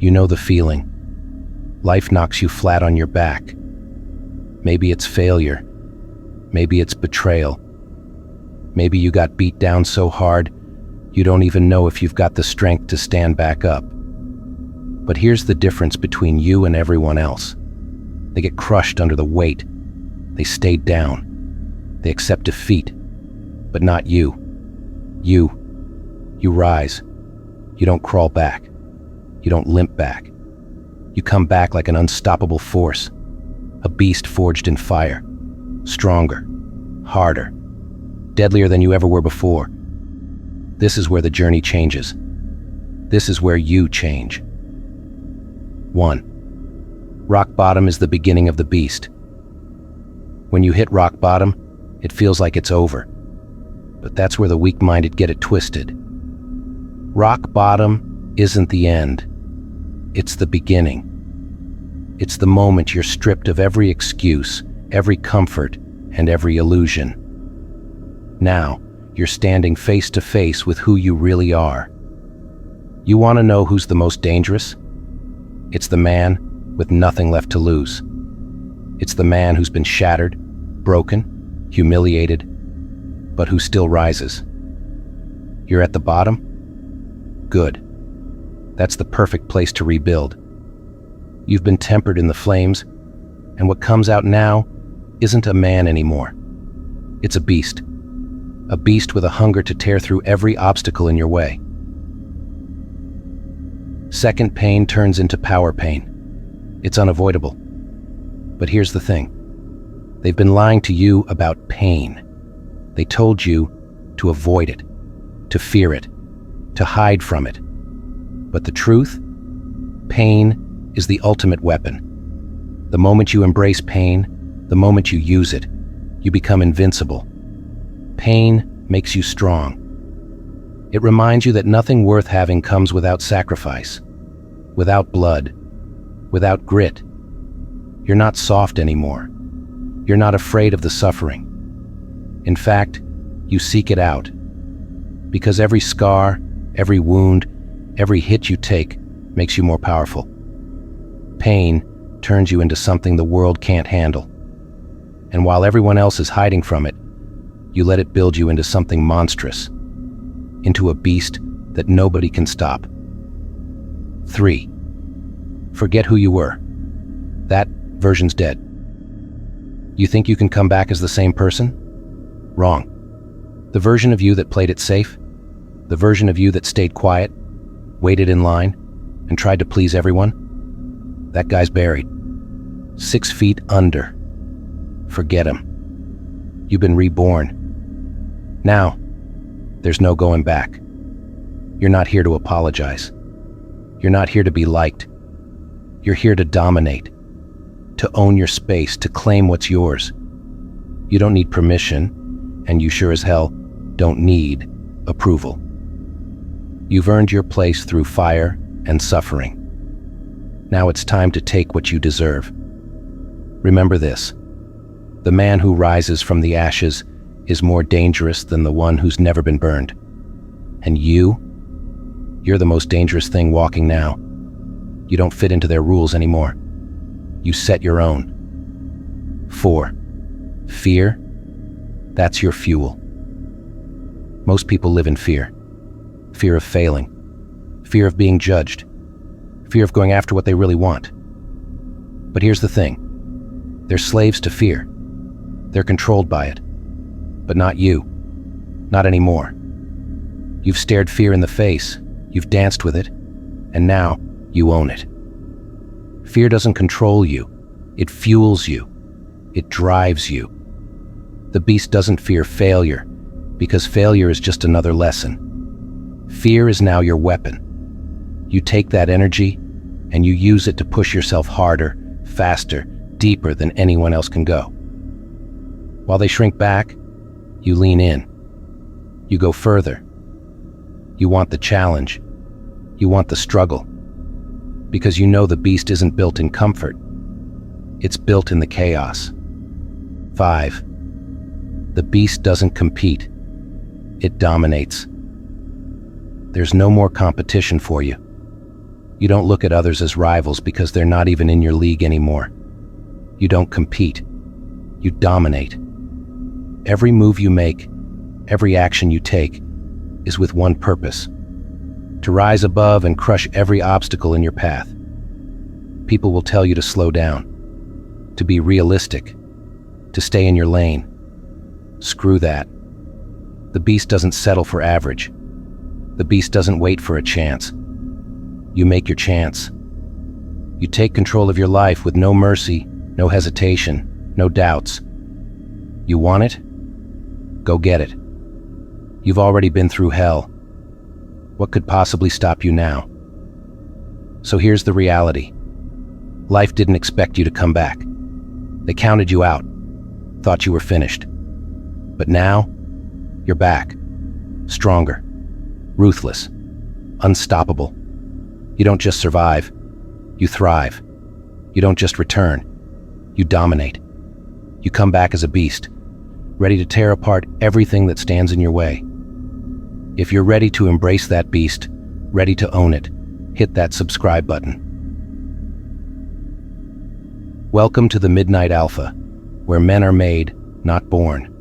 You know the feeling. Life knocks you flat on your back. Maybe it's failure. Maybe it's betrayal. Maybe you got beat down so hard, you don't even know if you've got the strength to stand back up. But here's the difference between you and everyone else. They get crushed under the weight. They stay down. They accept defeat. But not you. You rise. You don't crawl back. You don't limp back. You come back like an unstoppable force, a beast forged in fire, stronger, harder, deadlier than you ever were before. This is where the journey changes. This is where you change. 1. Rock bottom is the beginning of the beast. When you hit rock bottom, it feels like it's over. But that's where the weak-minded get it twisted. Rock bottom isn't the end. It's the beginning. It's the moment you're stripped of every excuse, every comfort, and every illusion. Now, you're standing face to face with who you really are. You want to know who's the most dangerous? It's the man with nothing left to lose. It's the man who's been shattered, broken, humiliated, but who still rises. You're at the bottom? Good. That's the perfect place to rebuild. You've been tempered in the flames, and what comes out now isn't a man anymore. It's a beast with a hunger to tear through every obstacle in your way. Second pain turns into power pain. It's unavoidable. But here's the thing. They've been lying to you about pain. They told you to avoid it, to fear it, to hide from it. But the truth? Pain is the ultimate weapon. The moment you embrace pain, the moment you use it, you become invincible. Pain makes you strong. It reminds you that nothing worth having comes without sacrifice, without blood, without grit. You're not soft anymore. You're not afraid of the suffering. In fact, you seek it out. Because every scar, every wound, every hit you take makes you more powerful. Pain turns you into something the world can't handle. And while everyone else is hiding from it, you let it build you into something monstrous, into a beast that nobody can stop. 3. Forget who you were. That version's dead. You think you can come back as the same person? Wrong. The version of you that played it safe, the version of you that stayed quiet, waited in line, and tried to please everyone, that guy's buried. 6 feet under. Forget him. You've been reborn. Now, there's no going back. You're not here to apologize. You're not here to be liked. You're here to dominate, to own your space, to claim what's yours. You don't need permission, and you sure as hell don't need approval. You've earned your place through fire and suffering. Now it's time to take what you deserve. Remember this: the man who rises from the ashes is more dangerous than the one who's never been burned. And you're the most dangerous thing walking now. You don't fit into their rules anymore. You set your own. 4. Fear? That's your fuel. Most people live in fear. Fear of failing. Fear of being judged. Fear of going after what they really want. But here's the thing. They're slaves to fear. They're controlled by it. But not you. Not anymore. You've stared fear in the face. You've danced with it. And now you own it. Fear doesn't control you. It fuels you. It drives you. The beast doesn't fear failure, because failure is just another lesson. Fear is now your weapon. You take that energy and you use it to push yourself harder, faster, deeper than anyone else can go. While they shrink back, you lean in. You go further. You want the challenge. You want the struggle. Because you know the beast isn't built in comfort. It's built in the chaos. 5. The beast doesn't compete. It dominates. There's no more competition for you. You don't look at others as rivals because they're not even in your league anymore. You don't compete. You dominate. Every move you make, every action you take, is with one purpose: to rise above and crush every obstacle in your path. People will tell you to slow down, to be realistic, to stay in your lane. Screw that. The beast doesn't settle for average. The beast doesn't wait for a chance. You make your chance. You take control of your life with no mercy, no hesitation, no doubts. You want it? Go get it. You've already been through hell. What could possibly stop you now? So here's the reality. Life didn't expect you to come back. They counted you out, thought you were finished. But now, you're back. Stronger, ruthless, unstoppable. You don't just survive, you thrive. You don't just return, you dominate. You come back as a beast, ready to tear apart everything that stands in your way. If you're ready to embrace that beast, ready to own it, hit that subscribe button. Welcome to the Midnight Alpha, where men are made, not born.